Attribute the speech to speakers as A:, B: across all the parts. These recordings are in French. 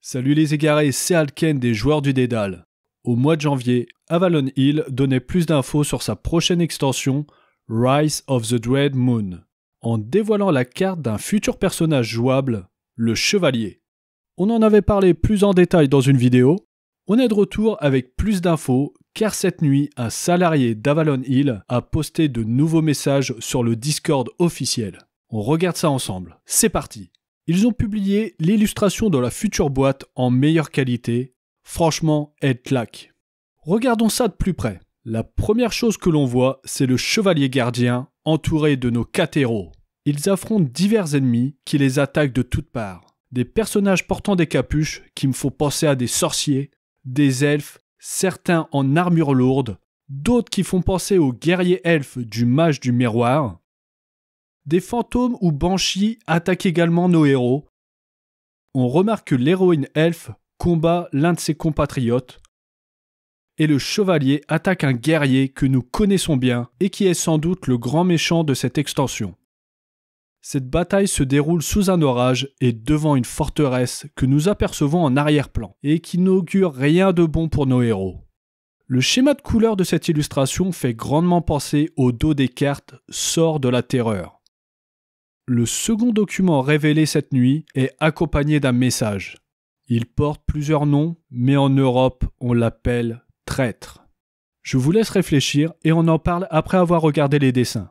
A: Salut les égarés, c'est Alken des joueurs du Dédale. Au mois de janvier, Avalon Hill donnait plus d'infos sur sa prochaine extension, Rise of the Dread Moon, en dévoilant la carte d'un futur personnage jouable, le Chevalier. On en avait parlé plus en détail dans une vidéo. On est de retour avec plus d'infos, car cette nuit, un salarié d'Avalon Hill a posté de nouveaux messages sur le Discord officiel. On regarde ça ensemble. C'est parti! Ils ont publié l'illustration de la future boîte en meilleure qualité. Franchement, elle claque. Regardons ça de plus près. La première chose que l'on voit, c'est le chevalier gardien entouré de nos 4 héros. Ils affrontent divers ennemis qui les attaquent de toutes parts. Des personnages portant des capuches qui me font penser à des sorciers, des elfes, certains en armure lourde, d'autres qui font penser aux guerriers elfes du mage du miroir. Des fantômes ou banshees attaquent également nos héros. On remarque que l'héroïne elfe combat l'un de ses compatriotes. Et le chevalier attaque un guerrier que nous connaissons bien et qui est sans doute le grand méchant de cette extension. Cette bataille se déroule sous un orage et devant une forteresse que nous apercevons en arrière-plan et qui n'augure rien de bon pour nos héros. Le schéma de couleur de cette illustration fait grandement penser au dos des cartes Sort de la Terreur. Le second document révélé cette nuit est accompagné d'un message. Il porte plusieurs noms, mais en Europe, on l'appelle traître. Je vous laisse réfléchir et on en parle après avoir regardé les dessins.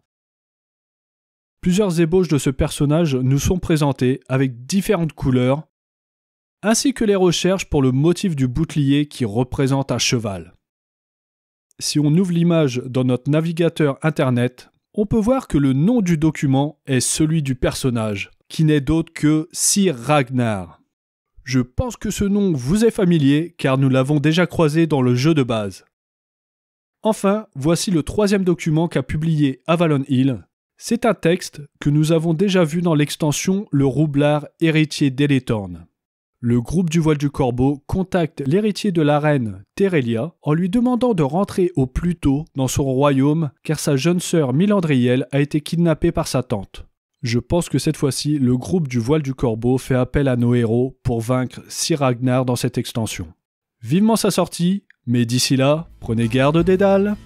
A: Plusieurs ébauches de ce personnage nous sont présentées avec différentes couleurs, ainsi que les recherches pour le motif du bouclier qui représente un cheval. Si on ouvre l'image dans notre navigateur internet, on peut voir que le nom du document est celui du personnage, qui n'est d'autre que Sir Ragnar. Je pense que ce nom vous est familier car nous l'avons déjà croisé dans le jeu de base. Enfin, voici le troisième document qu'a publié Avalon Hill. C'est un texte que nous avons déjà vu dans l'extension Le Roublard héritier d'Eletorn. Le groupe du Voile du Corbeau contacte l'héritier de la reine Terelia en lui demandant de rentrer au plus tôt dans son royaume car sa jeune sœur Milandriel a été kidnappée par sa tante. Je pense que cette fois-ci, le groupe du Voile du Corbeau fait appel à nos héros pour vaincre Sir Ragnar dans cette extension. Vivement sa sortie, mais d'ici là, prenez garde Dédale.